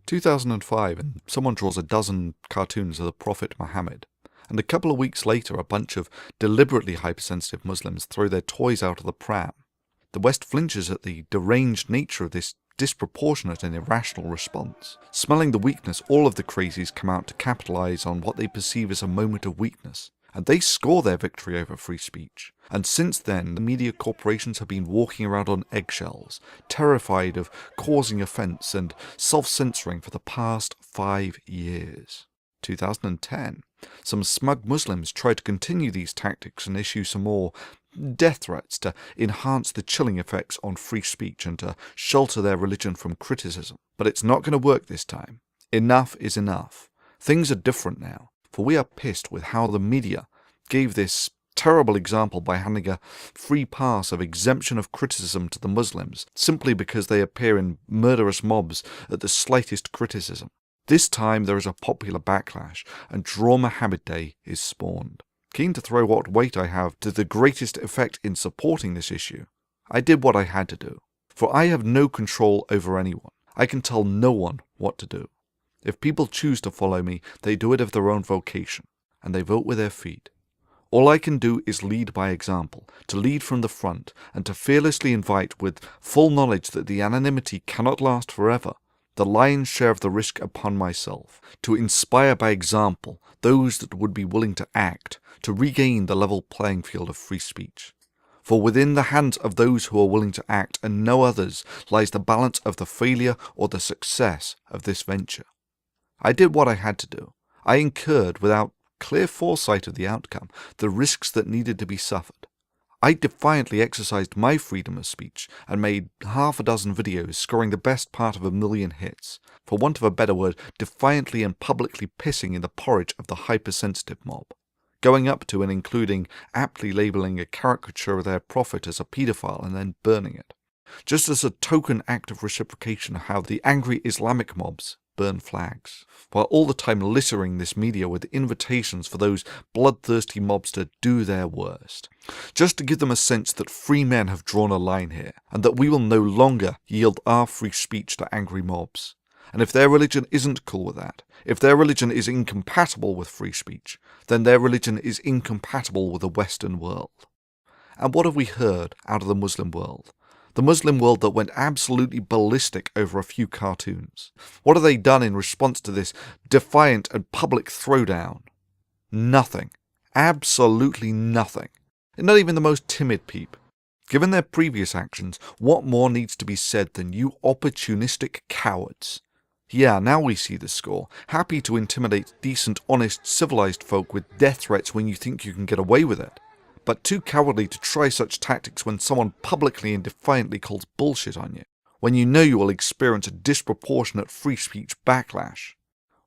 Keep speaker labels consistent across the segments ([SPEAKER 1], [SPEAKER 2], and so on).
[SPEAKER 1] 2005, and someone draws a dozen cartoons of the Prophet Muhammad. And a couple of weeks later, a bunch of deliberately hypersensitive Muslims throw their toys out of the pram. The West flinches at the deranged nature of this disproportionate and irrational response. Smelling the weakness, all of the crazies come out to capitalize on what they perceive as a moment of weakness. And they score their victory over free speech. And since then, the media corporations have been walking around on eggshells, terrified of causing offense and self-censoring for the past 5 years. 2010. Some smug Muslims tried to continue these tactics and issue some more death threats to enhance the chilling effects on free speech and to shelter their religion from criticism. But it's not going to work this time. Enough is enough. Things are different now, for we are pissed with how the media gave this terrible example by handing a free pass of exemption of criticism to the Muslims simply because they appear in murderous mobs at the slightest criticism. This time there is a popular backlash, and Draw Muhammad Day is spawned. Keen to throw what weight I have to the greatest effect in supporting this issue, I did what I had to do. For I have no control over anyone. I can tell no one what to do. If people choose to follow me, they do it of their own vocation, and they vote with their feet. All I can do is lead by example, to lead from the front, and to fearlessly invite, with full knowledge that the anonymity cannot last forever, the lion's share of the risk upon myself, to inspire by example those that would be willing to act, to regain the level playing field of free speech. For within the hands of those who are willing to act, and no others, lies the balance of the failure or the success of this venture. I did what I had to do. I incurred, without clear foresight of the outcome, the risks that needed to be suffered. I defiantly exercised my freedom of speech and made half a dozen videos scoring the best part of 1 million hits, for want of a better word, defiantly and publicly pissing in the porridge of the hypersensitive mob, going up to and including aptly labelling a caricature of their prophet as a paedophile and then burning it, just as a token act of reciprocation of how the angry Islamic mobs burn flags, while all the time littering this media with invitations for those bloodthirsty mobs to do their worst, just to give them a sense that free men have drawn a line here, and that we will no longer yield our free speech to angry mobs. And if their religion isn't cool with that, if their religion is incompatible with free speech, then their religion is incompatible with the Western world. And what have we heard out of the Muslim world? The Muslim world that went absolutely ballistic over a few cartoons. What have they done in response to this defiant and public throwdown? Nothing. Absolutely nothing. And not even the most timid peep. Given their previous actions, what more needs to be said than you opportunistic cowards? Yeah, now we see the score. Happy to intimidate decent, honest, civilized folk with death threats when you think you can get away with it. But too cowardly to try such tactics when someone publicly and defiantly calls bullshit on you, when you know you will experience a disproportionate free speech backlash.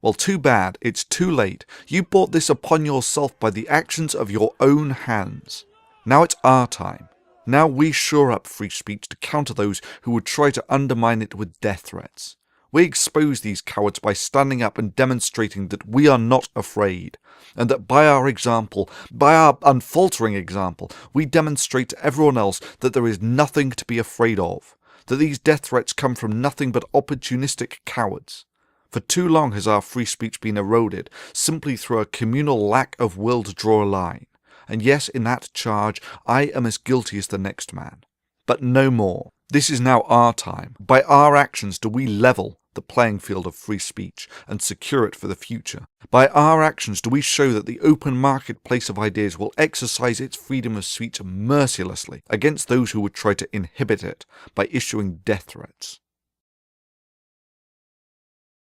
[SPEAKER 1] Well, too bad, it's too late. You brought this upon yourself by the actions of your own hands. Now it's our time. Now we shore up free speech to counter those who would try to undermine it with death threats. We expose these cowards by standing up and demonstrating that we are not afraid, and that by our example, by our unfaltering example, we demonstrate to everyone else that there is nothing to be afraid of, that these death threats come from nothing but opportunistic cowards. For too long has our free speech been eroded simply through a communal lack of will to draw a line, and yes, in that charge, I am as guilty as the next man. But no more. This is now our time. By our actions do we level the playing field of free speech and secure it for the future. By our actions do we show that the open marketplace of ideas will exercise its freedom of speech mercilessly against those who would try to inhibit it by issuing death threats.